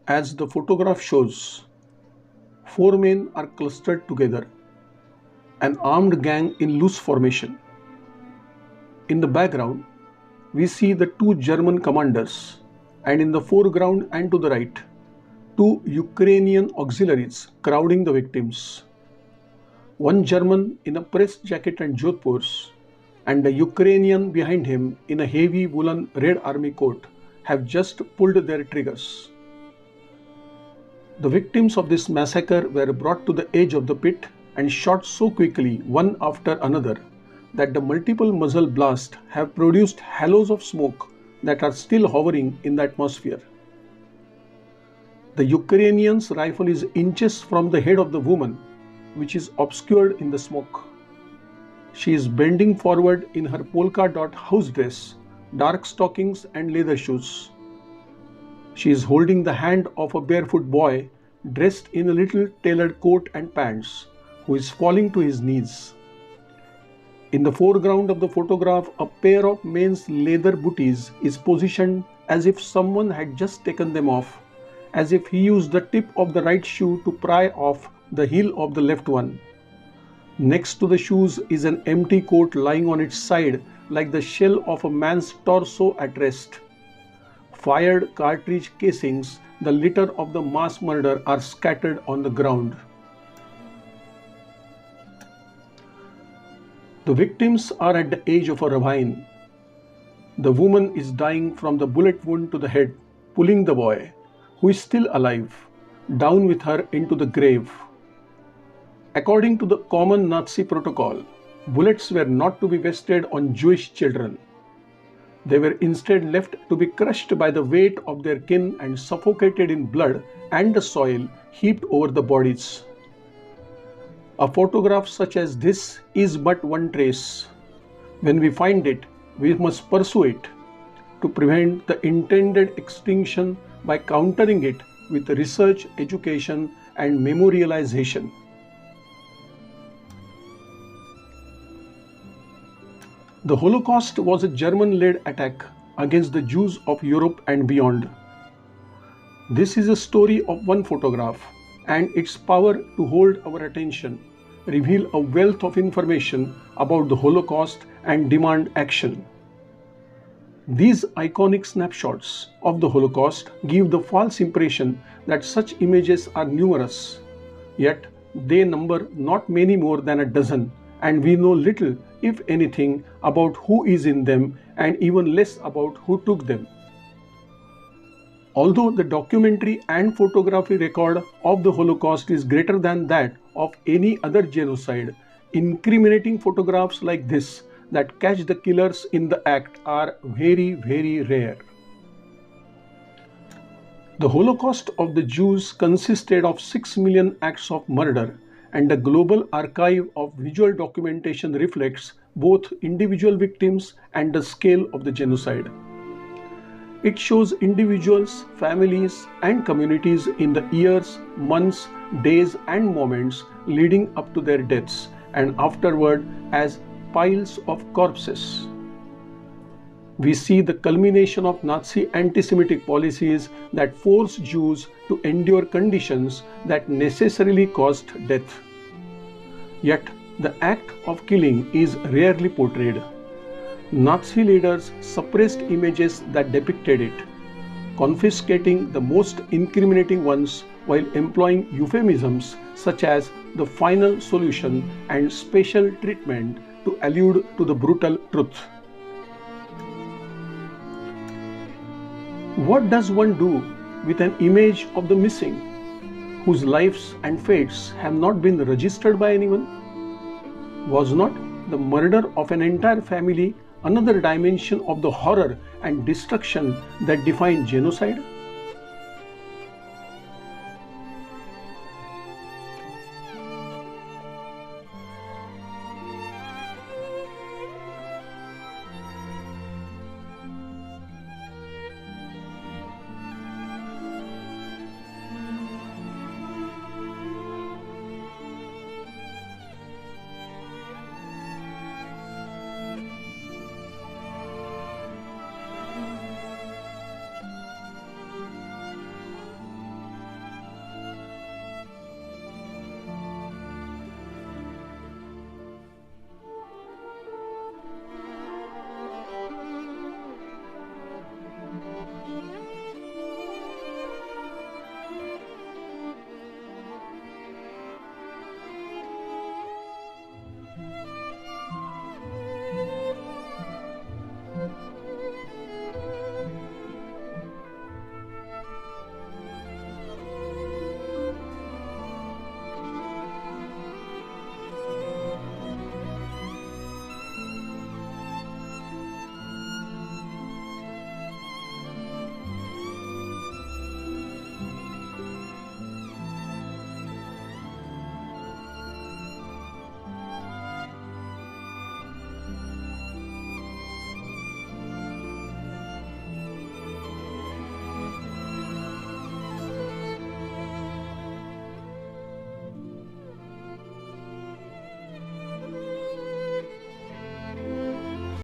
As the photograph shows, four men are clustered together, an armed gang in loose formation. In the background, we see the two German commanders, and in the foreground and to the right, two Ukrainian auxiliaries crowding the victims. One German in a press jacket and jodhpurs, and a Ukrainian behind him in a heavy woolen Red Army coat have just pulled their triggers. The victims of this massacre were brought to the edge of the pit and shot so quickly, one after another, that the multiple muzzle blasts have produced halos of smoke that are still hovering in the atmosphere. The Ukrainian's rifle is inches from the head of the woman, which is obscured in the smoke. She is bending forward in her polka dot house dress, dark stockings and leather shoes. She is holding the hand of a barefoot boy dressed in a little tailored coat and pants, who is falling to his knees. In the foreground of the photograph, a pair of men's leather booties is positioned as if someone had just taken them off, as if he used the tip of the right shoe to pry off the heel of the left one. Next to the shoes is an empty coat lying on its side like the shell of a man's torso at rest. Fired cartridge casings, the litter of the mass murder, are scattered on the ground. The victims are at the age of a ravine. The woman is dying from the bullet wound to the head, pulling the boy, who is still alive, down with her into the grave. According to the common Nazi protocol, bullets were not to be wasted on Jewish children. They were instead left to be crushed by the weight of their kin and suffocated in blood and the soil heaped over the bodies. A photograph such as this is but one trace. When we find it, we must pursue it to prevent the intended extinction by countering it with research, education, and memorialization. The Holocaust was a German-led attack against the Jews of Europe and beyond. This is a story of one photograph, and its power to hold our attention reveal a wealth of information about the Holocaust and demand action. These iconic snapshots of the Holocaust give the false impression that such images are numerous, yet they number not many more than a dozen, and we know little, if anything, about who is in them and even less about who took them. Although the documentary and photography record of the Holocaust is greater than that of any other genocide, incriminating photographs like this that catch the killers in the act are very, very rare. The Holocaust of the Jews consisted of 6 million acts of murder, and the global archive of visual documentation reflects both individual victims and the scale of the genocide. It shows individuals, families, and communities in the years, months, days, and moments leading up to their deaths and afterward as piles of corpses. We see the culmination of Nazi anti-Semitic policies that force Jews to endure conditions that necessarily caused death. Yet, the act of killing is rarely portrayed. Nazi leaders suppressed images that depicted it, confiscating the most incriminating ones while employing euphemisms such as the final solution and special treatment to allude to the brutal truth. What does one do with an image of the missing, whose lives and fates have not been registered by anyone? Was not the murder of an entire family another dimension of the horror and destruction that defined genocide?